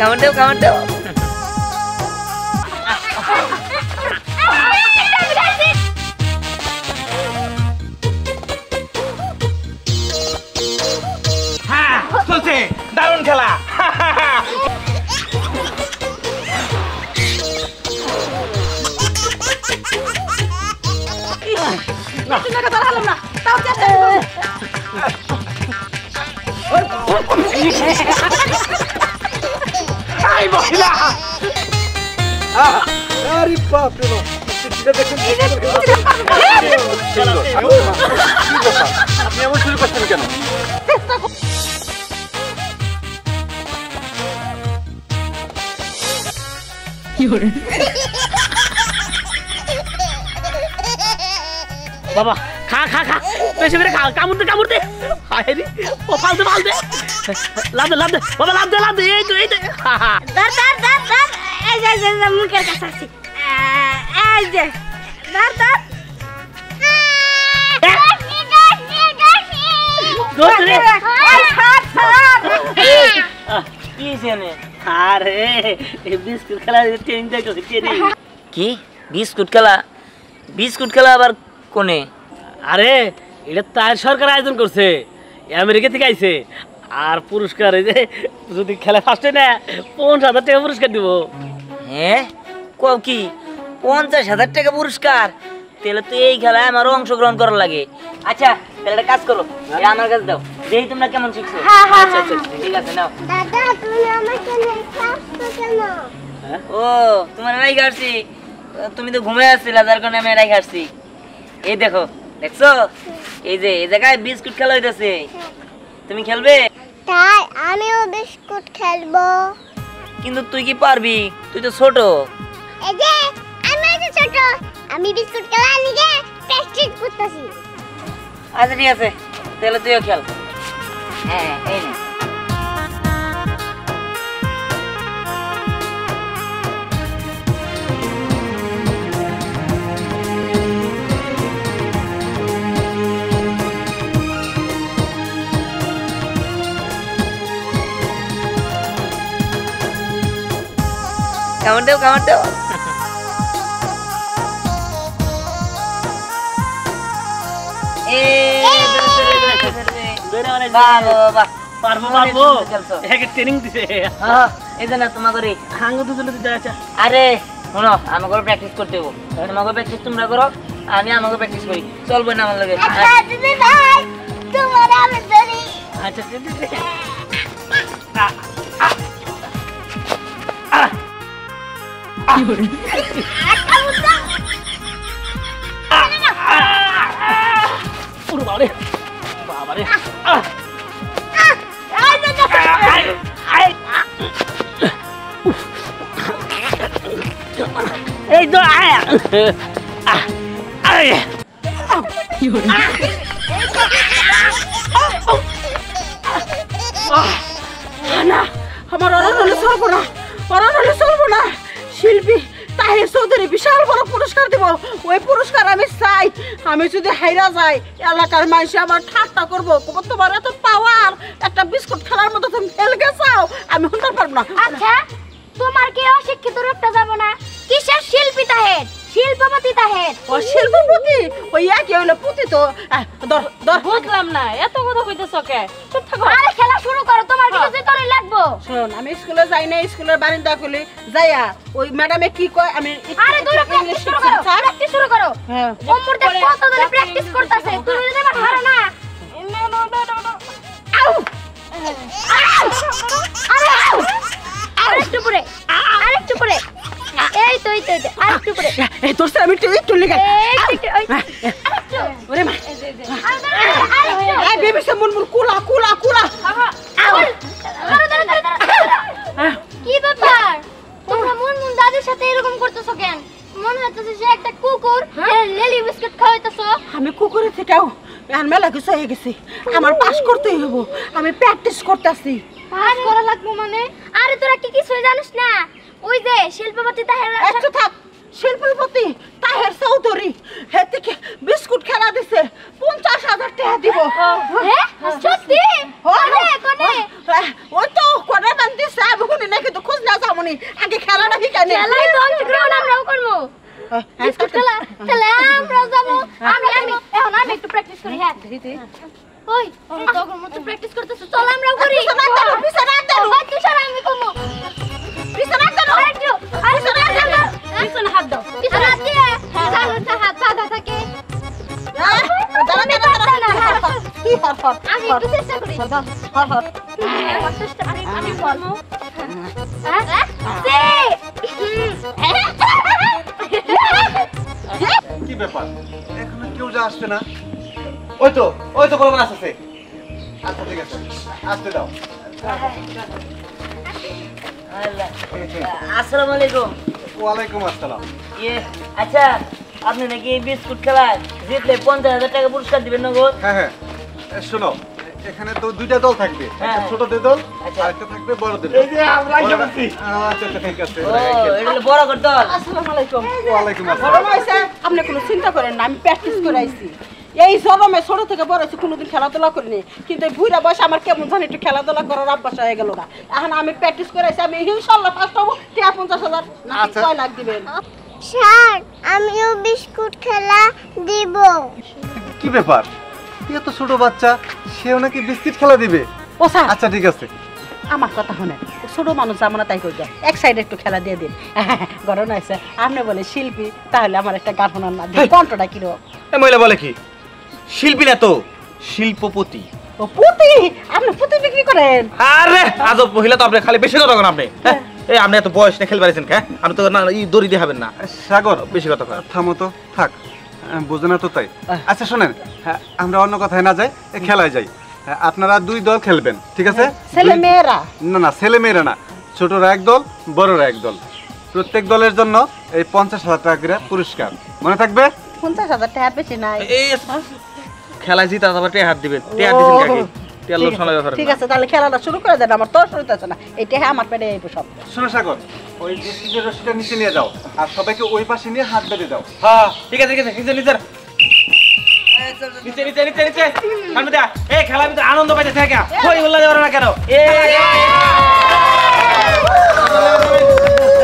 কামড় দাও কামড় দাও হ্যাঁ চলছে দারুণ খেলা আরে বাপ রে বাপ আপনি এমন শুরু করছেন কেন বাবা খা খা খা বেশি করে খা কামড় দে আরে ও ফালতে লাভ দে বাবা লাভ দে এই তো ধর এই যে মুখের কাছে আসি এই যে ধর কি জানে আরে বিস্কুট খেলা এনজয় করছি কি বিস্কুট খেলা আবার কোনে আরে এটা তার সরকার আয়োজন করছে আমেরিকা থেকে আইছে আর পুরস্কার এই যে যদি খেলা ফার্স্টে না 50,000 টাকা পুরস্কার দিব হ্যাঁ কও কি 50,000 টাকা পুরস্কার তাহলে তো এই খেলায় আমার অংশগ্রহণ করার লাগে আচ্ছা তাহলে একটা কাজ করো এটা আমার কাছে দাও দেখি তোমরা কেমন শিখছো আচ্ছা ঠিক আছে নাও দাদা তুমি আমাকে নেখাচ্ছো কেন ও তোমার রাইখা আসছি তুমি তো ঘুমিয়ে আসছিলা যার কারণে আমি রাইখা আসছি এই দেখছো এই যে এই জায়গায় বিস্কুট খেলা হইতাছে তুমি খেলবে তাই আমিও বিস্কুট খেলবো কিন্তু তুই কি পারবি তুই তো ছোট এই যে আমি তো ছোট আমি বিস্কুট খেলা নিয়ে প্র্যাকটিস করতেছি আচ্ছা ঠিক আছে তাহলে তুইও খেল হ্যাঁ এই নে কামড় দাও ট্রেনিং দিছে এই জন্য তোমাকে হাঙ্গ দুজনে দিতে আছে আরে শোনো আমাকে প্র্যাকটিস করতে হবো তোমাকে প্র্যাকটিস তোমরা করো আমি আমাকে প্র্যাকটিস করি চলবো না আমার লাগে আচ্ছা দিদি ভাই তোমার আমি ধরি আচ্ছা বাবারে এই তো না আমার অরণ্য চলবো না শিল্পী তাহির চৌধুরী বিশাল বড় পুরস্কার দিব ওই পুরস্কার আমি চাই আমি যদি হাইরা যাই এলাকার মানুষ আমার ঠাট্টা করবো তোমার এত পাওয়ার একটা বিস্কুট খেলার মতো তুমি ফেলে গেছাও আমি শুনতে পারবো না আচ্ছা তোমার কি অশিক্ষিত রূপটা যাব না কিসের শিল্পী তাহের শিল্পপতি তাহের ও শিল্পপতি ওই একই হইলো পুতি তো ধর বুঝলাম না এত কথা কইতেছো কে চুপ থাকো আরে খেলা শুরু করো তোমার কি জুতোই লাগবো শোন আমি স্কুলে যাই না স্কুলের বারান্দা খুলি যাইয়া ওই ম্যাডামে কি কয় আমি আরে দুটো প্র্যাকটিস শুরু করো হ্যাঁ ওমর দেখ কত ধরে প্র্যাকটিস করতেছে তুমি যদি আমার হারো না আউ আরেকটু পরে এই তো আরেকটু পরে এই তোর আমি একটু লিখা ওরে মা এই বেবি সে মুনমুন কুলা কি ব্যাপার তোমরা মুনমুন দাদির সাথে এরকম করতেছো কেন মনে হচ্ছে যে একটা কুকুর লেলি বিস্কুট খাওয়াইতেছো আমি কুকুরের থেকেও আর মেলা কিছু হয়ে গেছি আমার পাস করতেই হবো আমি প্র্যাকটিস করতেছি পাস করা লাগবে মানে আরে তোরা কি কিছুই জানিস না ওই যে শিল্পপতি তাহের একটু থাক শিল্পপতি তাহের চৌধুরী হেতিকে বিস্কুট খেলা দিছে 50,000 টাকা দিব হ্যাঁ সত্যি কোনে ওই তো কোনে বান দিছে আমি শুনি নাকি তো যাবনি আগে খেলাটা কি কেন খেলায় তো অংশগ্রহণ আমরাও করবো বিস্কুট খেলা তাহলে আমরাও যাবো আমি এখন আমি একটু প্র্যাকটিস করি হ্যাঁ ওই তখন মতো প্র্যাকটিস করতেছ চল আমরাও করি পিছনে দাও তুই সারা আমি করবো পিছনে দাও একটু আরে পিছনে হাত দাও পিছনে হাত দিয়ে চালটা হাত বাঁধা থাকে আমি একটু চেষ্টা করি আমি বলবো কি ব্যাপার এখনো কেউ যা আসছে না ওই তো কলকাতা আসছে আচ্ছা ঠিক আছে আসতে দাও আসসালামু আলাইকুম। ওয়ালাইকুম আসসালাম আচ্ছা আপনি নাকি এই বিস্কুট খেলায় জিতলে 50,000 টাকা পুরস্কার দিবেন নগদ? হ্যাঁ শোনো এখানে তো দুইটা দল থাকবে হ্যাঁ। একটা ছোটদের দল আচ্ছা। আর একটা থাকবে বড়দের এই যে আমরা আইসা বলছি। আচ্ছা ঠিক আছে ও এটা হলো বড় কর দল। আসসালামু আলাইকুম ওয়ালাইকুম বড় আসসালাম হয়েছে আপনি কোনো চিন্তা করেন না আমি প্র্যাকটিস করে আইছি এই জরমে ছোট থেকে বড় হয়েছি কোনোদিন খেলাধুলা করিনি কিন্তু এই বুড়া বয়সে আমার কেমন জানি একটু খেলাধুলা করার অভ্যাস হয়ে গেল না এখন আমি প্র্যাকটিস করে আইছি আমি ইনশাল্লাহ ফার্স্ট হবো 50,000 না আচ্ছা। 6 লাখ দিবেন স্যার আমিও বিস্কুট খেলা দিব কি ব্যাপার এত ছোট বাচ্চা সেও নাকি বিস্কিট খেলা দিবে ও স্যার আচ্ছা ঠিক আছে আমার কথা শুনে ছোট মানুষ যেমন তাই করবে এক সাইডে একটু খেলা দিয়ে দিন গরম আছে আপনি বলে শিল্পী তাহলে আমার একটা গান শোনার না কণ্ঠটা কিরকম এই মহিলা বলে কি শিল্পী না তো শিল্পপতি ও পুঁতি আপনি পুঁতি বিক্রি করেন আরে আজব মহিলা তো আপনি খালি বেশি কথা কন আপনি হ্যাঁ? এই আপনি এত বয়স না খেলতে পারছেন হ্যাঁ আপনি তো না এই দড়ি দিয়ে হবেন না সাগর বেশি কথা কন থামো তো থাক বোঝে না তো তাই আচ্ছা শোনেন হ্যাঁ, আমরা অন্য কথায় না যাই খেলায় যাই হ্যাঁ, আপনারা দুই দল খেলবেন ঠিক আছে ছেলে মেয়েরা না ছেলে মেয়েরা না ছোটরা এক দল বড়রা এক দল প্রত্যেক দলের জন্য এই 50,000 টাকা করে পুরস্কার মনে থাকবে 50,000 টাকা বেশি নাই এই খেলায় জিতা আবার টেহার হাত দিবেন টেহার দিবেন কাকে টেহার লোক শোনা ব্যাপার ঠিক আছে তাহলে খেলাটা শুরু করে দেন আমার তো শুরুতেছে না এটা আমার পেটে এই সব শোনো সাগর ওই বিস্কিটের রশিটা নিচে নিয়ে যাও আর সবাইকে ওই পাশে নিয়ে হাত বেঁধে দাও হ্যাঁ ঠিক আছে নিচে নিচে নিচে সামনে দা এই খেলার ভিতরে আনন্দ পাইতে থাকে কই উল্লা যাবে না কেন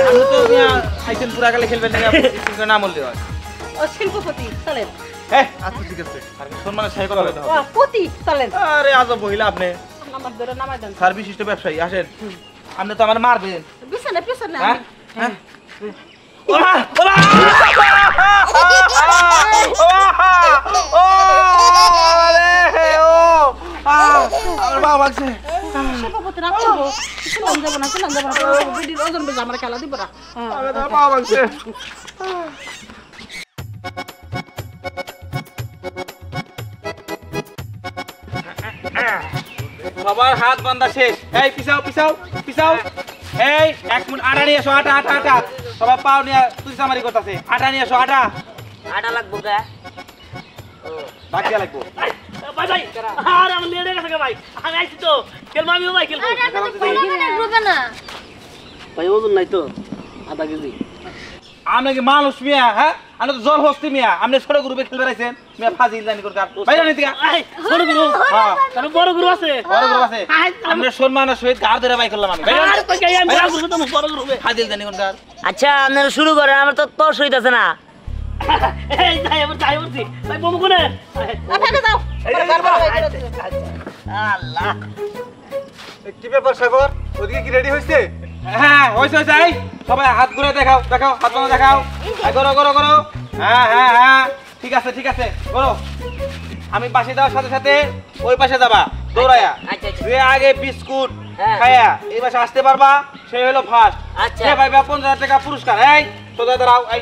আমি তো মিয়া আইছেন পুরা কালে খেলবেন না কিন্তু না বলতে হয় ও শিল্পপতি চলেন হ্যাঁ আচ্ছা ঠিক আছে আর সম্মানের সাই কথা বলতে ও হবে পতি চলেন আরে আজব মহিলা আপনি আমার ধরে নামাই দেন সার বিশিষ্ট ব্যবসায়ী আসেন আপনি তো আমার মারবেন পিছনে পিছনে হ্যাঁ হ্যাঁ ওলা ওলা ও আরে ও আমার বাবা লাগছে শিল্পপতি না করবো চলান যাবো না বিডির ওজন বেজে আমার খেলা দিব না আমার বাবা লাগছে সবার হাত বান্ধা শেষ এই পিছাও পিছাও পিছাও এই এক মিনিট আটা নিয়ে এসো আটা আটা আটা সবাই পাও নিয়ে তুই সামারি করতেছে আটা নিয়ে এসো আটা আটা লাগবো কা? বাকিয়া লাগবো ভাই ভাই আরে আমি লেট হয়ে গেছে ভাই আমি আইছি তো খেলবো আমিও ভাই খেলবো ভাই ওজন নাই তো আধা কেজি আমরা কি মানুষ মিয়া হ্যাঁ আমরা তো জল হস্তি মিয়া আপনি ছোট গ্রুপে খেলবে রাখছেন মিয়া ফাজিল জানি করতে বাইরে নিতে এই ছোট গুরু হ্যাঁ কারণ বড় গুরু আছে বড় গ্রুপ আছে আমরা সম্মানের সহিত গার ধরে বাই করলাম আমি আর কই গাই আমি বড় গুরু তো বড় গুরু ফাজিল জানি করতে আচ্ছা আপনারা শুরু করেন আমার তো তর সইতাছে না। এই যাই বলছি ভাই বমু কোনে আপনাকে দাও আল্লাহ কি ব্যাপার সাগর ওদিকে কি রেডি হয়েছে হ্যাঁ হইছে হইছে এই সবাই হাত ঘুরে দেখাও দেখাও হাত বাঁধা দেখাও এই করো করো করো হ্যাঁ হ্যাঁ হ্যাঁ ঠিক আছে করো আমি পাশে যাওয়ার সাথে সাথে ওই পাশে যাবা দৌড়ায়া আচ্ছা, আচ্ছা। যে আগে বিস্কুট হ্যাঁ। খায়া এই পাশে আসতে পারবা সে হলো ফার্স্ট আচ্ছা। সে পাইবা 50,000 টাকা পুরস্কার এই সোজা দাঁড়াও এই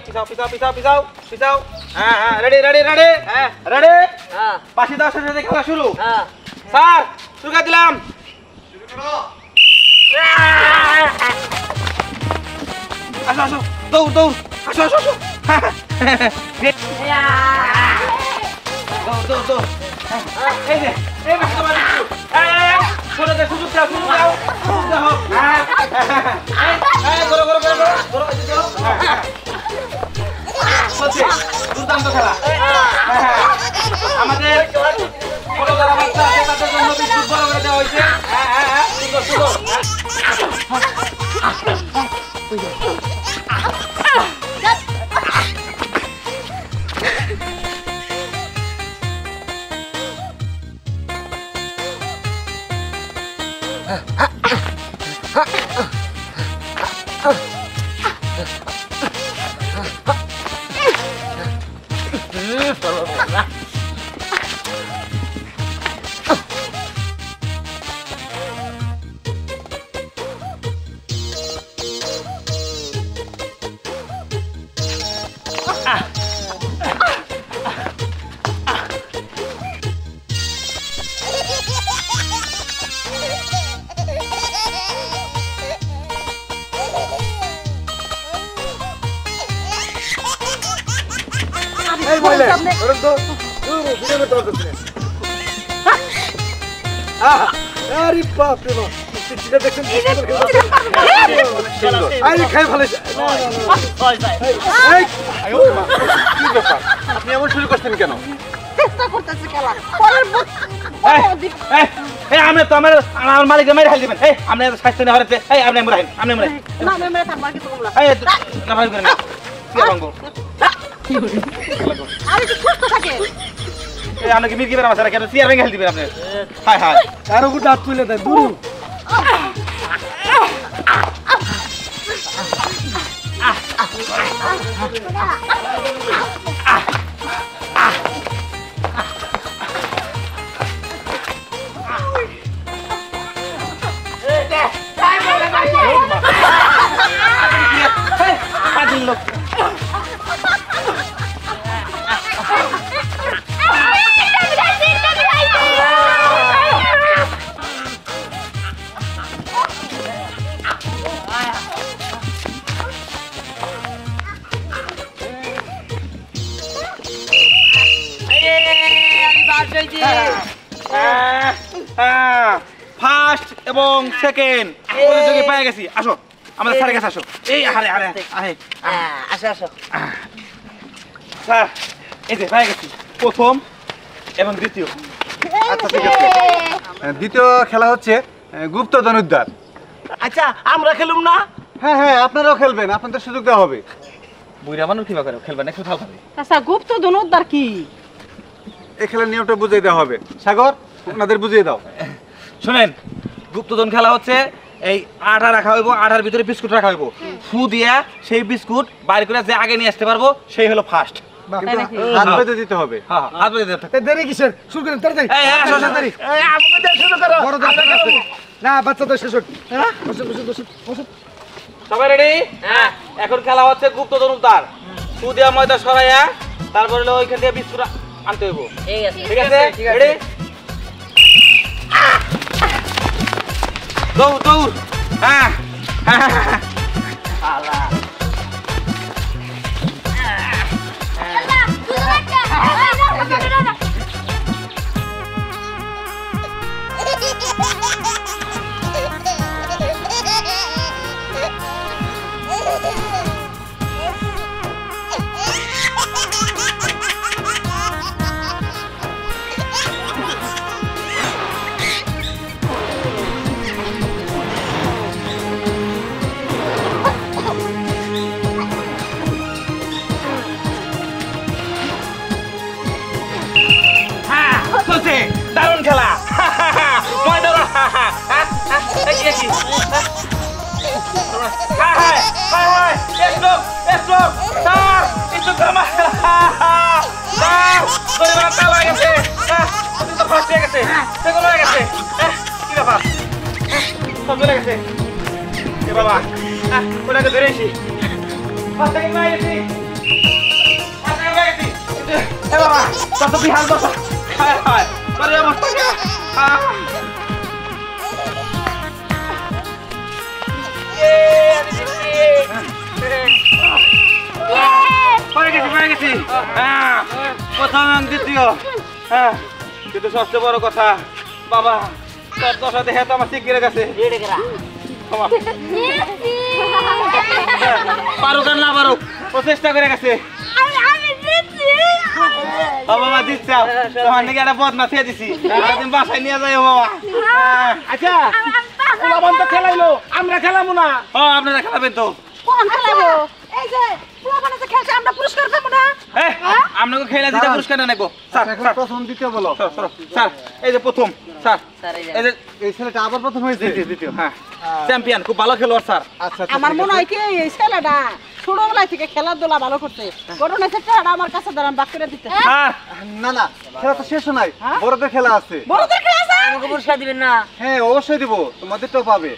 পিছাও হ্যাঁ হ্যাঁ রেডি হ্যাঁ রেডি হ্যাঁ পাশে যাওয়ার সাথে সাথে খেলা শুরু হ্যাঁ স্যার শুরু করে দিলাম আসো দৌড় আসো দৌড় এই যে এই বেশ তোমার ছোটদের সুযোগ দাও করো দুর্দান্ত খেলা আমাদের ছোট যারা বাচ্চা আছে তাদের জন্য বিস্কুট বড় করে দেওয়া হয়েছে আরে বাপ রে বাপ চিচিটা দেখছেন আরে খাই ভালো কি ব্যাপার আপনি এমন শুরু করছেন কেন চেষ্টা করতেছে খেলা পরের আপনি তো আমার মালিকের মেরে হাল দিবেন আপনি স্বাস্থ্য নেওয়ার আপনি মরাইন আপনি মরাইন না মেরে থাকবার কিছু বললা না ভাই করেন আরে কি সুস্থ থাকে আপনাকে মির্কি বেড়া মাছ কেন চেয়ার ভেঙে হেল দিবেন আপনি হাই হাই কারো দাঁত তুলে দেয় দুরু লোক ফার্স্ট এবং সেকেন্ড প্রতিযোগী পেয়ে গেছি আসো আমাদের স্যারের কাছে আসো এই আরে আরে আরে আসো আসো স্যার এই যে পেয়ে গেছি প্রথম এবং দ্বিতীয় আচ্ছা ঠিক আছে দ্বিতীয় খেলা হচ্ছে গুপ্ত ধনুর্ধার আচ্ছা আমরা খেলুম না? হ্যাঁ হ্যাঁ আপনারাও খেলবেন আপনাদের সুযোগ দেওয়া হবে বুইরা মানুষ কিবা করে খেলবেন একটু ভাল হবে আচ্ছা গুপ্ত ধনুর্ধার কি এই খেলার নিয়মটা বুঝিয়ে দেওয়া হবে সাগর ওনাদের বুঝিয়ে দাও শুনেন গুপ্তধন খেলা হচ্ছে এই আটা রাখা হইব আটার ভিতরে বিস্কুট রাখা হইব ফু দিয়া সেই বিস্কুট বাইরে করে যে আগে নিয়ে আসতে পারবো সেই হলো ফার্স্ট হাত বেঁধে দিতে হবে হ্যাঁ হাত বেঁধে দিতে দেরি কিসের শুরু করেন তাড়াতাড়ি এই আসো আসো দেরি আমাকে দিয়ে শুরু করো। বড় দরকার আছে না বাচ্চাদের শেষ হোক হ্যাঁ বসে বসে বসে বসে সবাই রেডি হ্যাঁ এখন খেলা হচ্ছে গুপ্তধন উদ্ধার ফু দিয়া ময়দা সরাইয়া তারপরে হলো ওইখান থেকে বিস্কুট আনতে হইব ঠিক আছে ঠিক আছে রেডি দৌড় দৌড় হ্যাঁ চলছে দারুণ খেলা ময়দা বাবা ওটাকে ধরেছি বাবা তত বিহাল বসা পরে অবস্থা পরে গেছি প্রথম দ্বিতীয় কিন্তু সবচেয়ে বড় কথা বাবা তোর দশা দেখে তো আমার ঠিক গেলে গেছে পারুক আর না পারুক প্রচেষ্টা করে গেছে বাবা দিচ্ছা তোমার নাকি একটা বদনা খেয়ে দিছি তুমি বাসায় নিয়ে যাই বাবা আচ্ছা পোলাপান তো খেলাইলো আমরা খেলামু না ও আপনারা খেলাবেন তো কোন খেলাবো এই যে পোলাপানে যে খেলছে আমরা পুরস্কার পাবো না এই আপনাকে খেলা দিতে পুরস্কার না নেবো স্যার এখন প্রথম দ্বিতীয় বলো স্যার এই যে প্রথম স্যার স্যার এই যে এই যে এই ছেলেটা আবার প্রথম হয়েছে দ্বিতীয় হ্যাঁ চ্যাম্পিয়ন খুব ভালো খেলোয়াড় স্যার আচ্ছা আমার মনে হয় কি এই ছেলেটা ছোটবেলা থেকে খেলাধুলা ভালো করছে ঘটনা ক্ষেত্রে আমার কাছে দাঁড়ান বাক করে দিতে হ্যাঁ না না খেলা তো শেষ নাই বড়দের খেলা আছে বড়দের খেলা আছে আমাকে পুরস্কার দিবেন না হ্যাঁ অবশ্যই দিব তোমাদেরটাও পাবে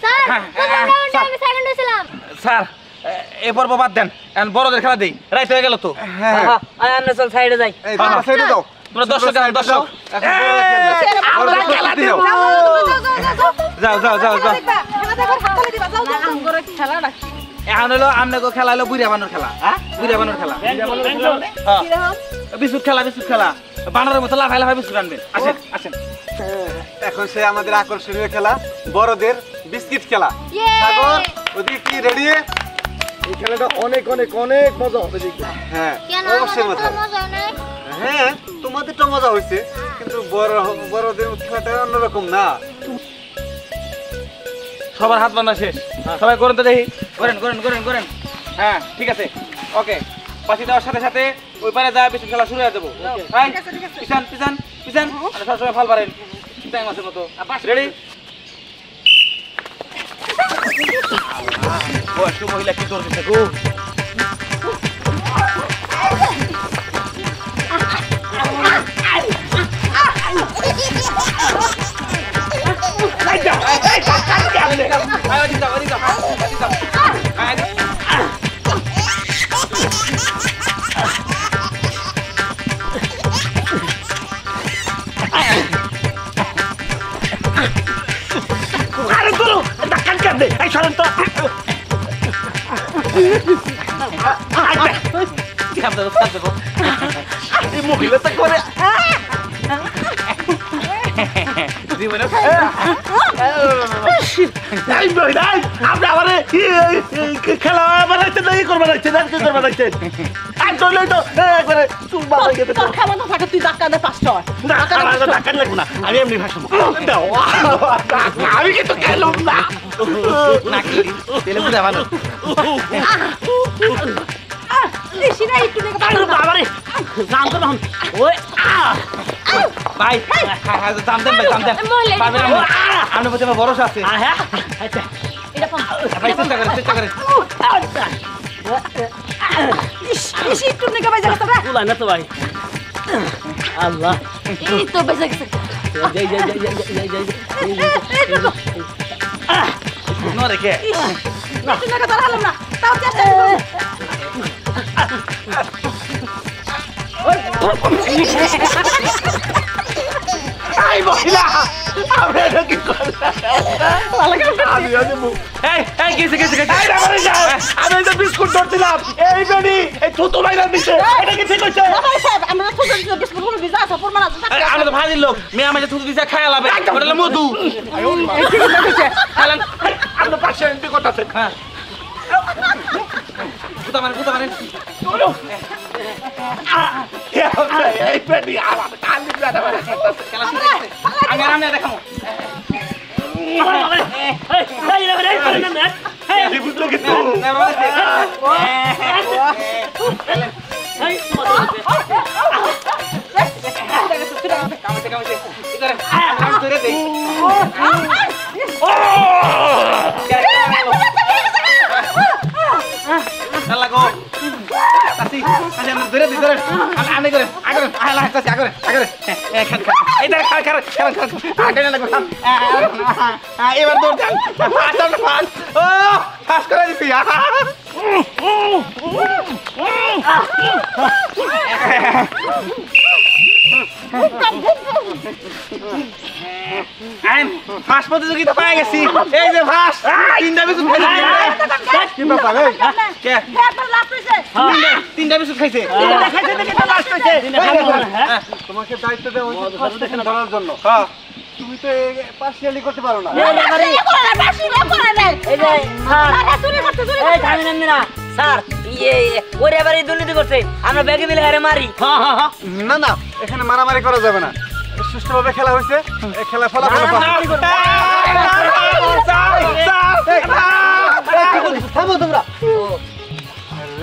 স্যার প্রথম রাউন্ডে আমি সেকেন্ড হয়েছিলাম স্যার এ পর্ব বাদ দেন এখন বড়দের খেলা দেই রাইট হয়ে গেল তো হ্যাঁ আমরা চল সাইডে যাই এই তোমরা সাইডে দাও তোমরা দর্শক দর্শক এখন বড়রা খেলবে যাও যাও যাও যাও খেলা দেখো হাততালি দিবা যাও যাও আমগরে খেলাটা এখন হলো আপনাকে খেলা হলো বুড়িয়া বানর খেলা হ্যাঁ বুড়িয়া বানর খেলা বিস্কুট খেলা বানরের মতো লাফাই লাফাই বিস্কুট আনবেন আসেন আসেন এখন সে আমাদের আকর্ষণীয় খেলা বড়দের বিস্কিট খেলা ইয়ে সাগর ওদিকে কি রেডি এই খেলাটা অনেক অনেক অনেক মজা হবে দেখবে হ্যাঁ কেন অবশ্যই মজা আমাদের মজা নেই হ্যাঁ তোমাদেরটা মজা হয়েছে কিন্তু বড়দের খেলাটা অন্যরকম না সবার হাত বান্ধা শেষ সবাই করেন তো দেখি করেন করেন করেন করেন হ্যাঁ ঠিক আছে ওকে পাশে দেওয়ার সাথে সাথে ওই পারে যা বিস্কুট খেলা শুরু হয়ে দেবো পিছান পিছান পিছান সবসময় ফাল পারেন টাইম আছে মতো রেডি বয়স্ক মহিলা কি তোর দিচ্ছে গো মহিলাটা করে জীবনে আপনি আমার খেলা বানাইছেন না ই করবা রাখছেন আর কি করবা রাখছেন আর চলে তো একবারে চুম্বা হয়ে গেছে তোর খেলা তো থাকে তুই ধাক্কা দে পাঁচটা ধাক্কা লাগবো না আমি এমনি ভাসবো আমি কিন্তু খেলুম না নাকি তেলে বুঝা ভালো সিনা একটু দেখে বাবারে জানতো না ওই ভাই দাম দেন ভাই দাম দেন পারবেন আপনার প্রতি আমার ভরসা আছে হ্যাঁ আচ্ছা ভাই চেষ্টা করেন একটু দেখে ভাই জায়গা তো তুলাই না তো ভাই আল্লাহ এই তো বেঁচে গেছে যাই যাই যাই যাই যাই ন রেখে একটু দেখে দাঁড়ালাম না তাও চেষ্টা এই মহিলা আপনি এটা কি করলেন এই গেছে গেছে গেছে আমি তো বিস্কুট ধরছিলাম এই বেডি এই থুতু বাইরে দিছে এটা কি ঠিক হইছে ভাই সাহেব আমরা তো বিস্কুট গুলো ভিজা আছে প্রমাণ আছে আমরা তো ভাজির লোক মেয়ে আমাদের থুতু দিছে খায়া লাবে ওটা হলো মধু খালেন আপনি পাশে এন্ট্রি করতেছেন হ্যাঁ কুতা মারেন এই বেডি আমার কালি দাদা খেলা শুরু হইছে আমি রামনে দেখামু এবার দৌড় যান ও ফাঁস করে দিছি ফাঁস প্রতিযোগিতা পেয়ে গেছি এই যে ফাঁস তিনটা বিস্কুট কি ব্যাপার এই তিনটা বিস্কুট খাইছে তোমাকে দায়িত্ব দেওয়া হয়েছে ফার্স্ট সেকেন্ড ধরার জন্য তুমি তো পার্সিয়ালি করতে পারো না এই যে এই থামেন না স্যার ওরে এবারে দুর্নীতি করছে আমরা ব্যাগে মিলে হারে মারি না না এখানে মারামারি করা যাবে না সুষ্ঠুভাবে খেলা হয়েছে এই খেলা ফলাফল থামো তোমরা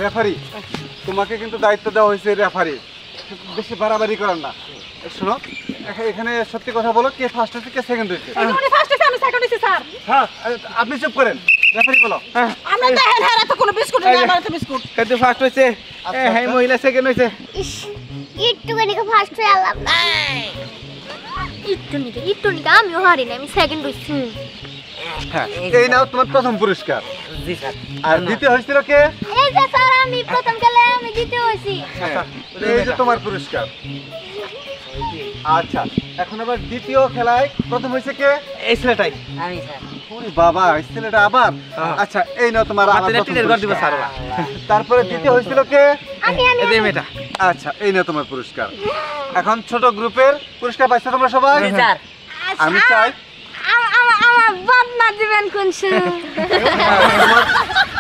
রেফারি তোমাকে কিন্তু দায়িত্ব দেওয়া হয়েছে রেফারি বেশি বাড়াবাড়ি করার না শোনো এখানে সত্যি কথা বলো কে ফার্স্ট হয়েছে কে সেকেন্ড হয়েছে উনি ফার্স্ট হইছে আমি সেকেন্ড হইছি স্যার হ্যাঁ আপনি চুপ করেন রেফারি বলো আমরা দেখেন হ্যাঁ তো কোনো বিস্কুট নেই আমার তো বিস্কুট কিন্তু ফার্স্ট হইছে এই মহিলা সেকেন্ড হইছে ইস একটুখানি ফার্স্ট হয়ে আলাম একটু আমিও হারি না আমি সেকেন্ড হইছি হ্যাঁ এই নাও তোমার প্রথম পুরস্কার জি স্যার আর দ্বিতীয় হয়েছিল কে এই যে স্যার আমি প্রথম খেলায় আমি দ্বিতীয় হইছি এই যে তোমার পুরস্কার আচ্ছা এখন আবার দ্বিতীয় খেলায় প্রথম হয়েছে কে এই ছেলেটাই আমি স্যার ওরে বাবা এই ছেলেটা আবার আচ্ছা এই নাও তোমার আবার হাতে প্রথম টিনের ঘর দিব পুরস্কার। স্যার তারপরে দ্বিতীয় হয়েছিল কে আমি এই যে মেয়েটা আচ্ছা এই নাও তোমার পুরস্কার এখন ছোট গ্রুপের পুরস্কার পাইছো তোমরা সবাই জি স্যার আমি চাই আমার বদনা দিবেন কোনসু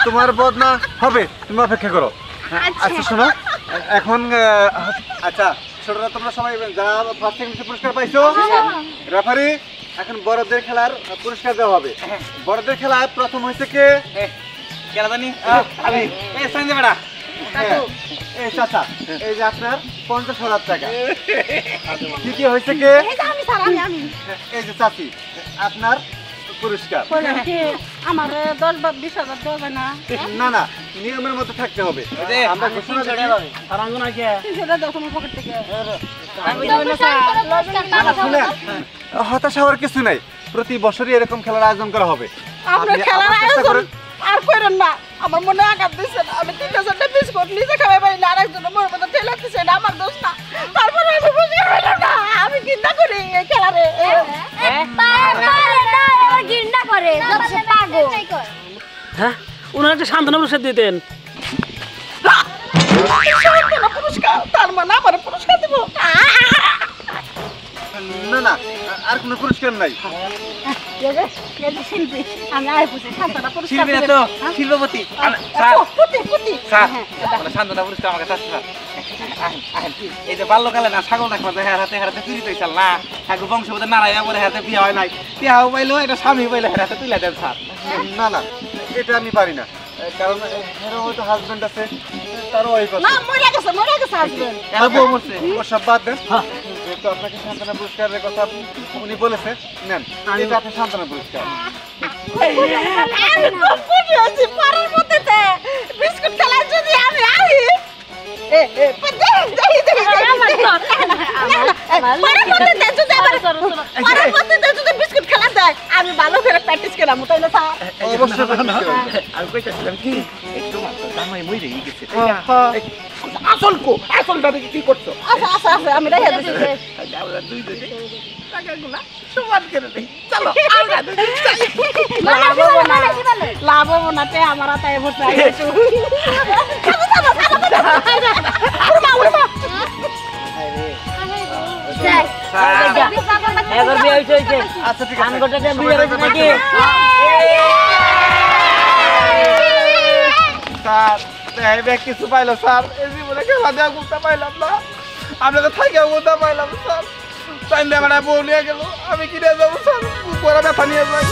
তোমার বদনা হবে তুমি অপেক্ষা করো আচ্ছা শোনো এখন আচ্ছা ছোটরা তোমরা সবাই যারা ফার্স্ট সেকেন্ড পুরস্কার পাইছো রেফারি এখন বড়দের খেলার পুরস্কার দেওয়া হবে বড়দের খেলায় প্রথম হয়েছে কে কেন জানি আমি এই সাইন্দে বেটা হ্যাঁ, এই চাচা এই যে আপনার 50,000 টাকা দ্বিতীয় হয়েছে কে এই যে আমি স্যার আমি এই যে চাচি আপনার পুরস্কার বলেন কি আমার 10 বা 20,000 দেওয়া যায় না না না নিয়মের মধ্যে থাকতে হবে যে, আমরা ঘোষণা দিচ্ছি আর আঙ্গুন আছে সেটা দাও তোমার পকেট থেকে আমি দেব না স্যার না না শুনে হতাশ হওয়ার কিছু নাই প্রতি বছরই এরকম খেলার আয়োজন করা হবে আপনার আপনি খেলার আবার চেষ্টা আয়োজন করেন। আর করেন না আমার মনে আঘাত দিচ্ছেন আমি 3,000টা বিস্কুট নিজে খাওয়াই পারি না আরেকজন মোর মতো ঠেলে দিচ্ছেন আমার দোষ না তারপরে আমি বুঝতে পারলাম না আমি চিন্তা করি এই খেলারে ঘৃণা করে সবচেয়ে পাগল হ্যাঁ ওনার একটা সান্ত্বনা পুরস্কার দিতেন পুরস্কার তার মানে আমার পুরস্কার দেবো না না আর কোনো পুরস্কার নাই শিল্পী আমি আয় বুঝে শান্তনা পুরস্কার শিল্পী না তো শিল্পপতি স্যার স্যার মানে শান্তনা পুরস্কার আমাকে চাচ্ছে স্যার এই যে বাল্যকালে না ছাগল রাখবা যে হাতে হাতে চুরি পেয়েছিল না হ্যাঁ বংশগত নারায়ণ বলে হাতে বিয়ে হয় নাই বিয়াও পাইলো এটা স্বামী পাইলো হাতে তুলে দেন স্যার না না এটা আমি পারি না কারণ এরও হয়তো হাজবেন্ড আছে তারও ওই কথা না মরে গেছে হাসবেন এরা বউ মরছে ওসব বাদ দেন যেহেতু আপনাকে সান্ত্বনা পুরস্কারের কথা উনি বলেছে নেন এটা আপনার সান্ত্বনা পুরস্কার আমি খুব খুশি হয়েছি পরের মধ্যে বিস্কুট খেলায় যদি আমি আই বিস্কুট খেলা দেয় আমি ভালো করে প্র্যাকটিস করলাম তাইলে অবশ্যই practice করবেন। আমি কইতাছিলাম কি একটু মাত্র জামাই মরে গেছে আসলটা দেখি কি করছো আচ্ছা আমি রেখে দিচ্ছি দুই দুই টাকাগুলা সমান করে দেই চলো আমরা দুই লাভ হবো না তে আমার তাই বসে এবার বিয়ে হইছে হইছে আচ্ছা ঠিক আছে আঙ্গুরটা বিয়ে হইছে নাকি স্যার এই ব্যাগ কিছু পাইলো স্যার এই জীবনে খেলা দেওয়া গুতা পাইলাম না আপনাকে থাকেও গুতা পাইলাম স্যার টাইম দিয়ে আমার বউ নিয়ে গেল আমি কিনে যাবো স্যার বড় ব্যথা নিয়ে যাই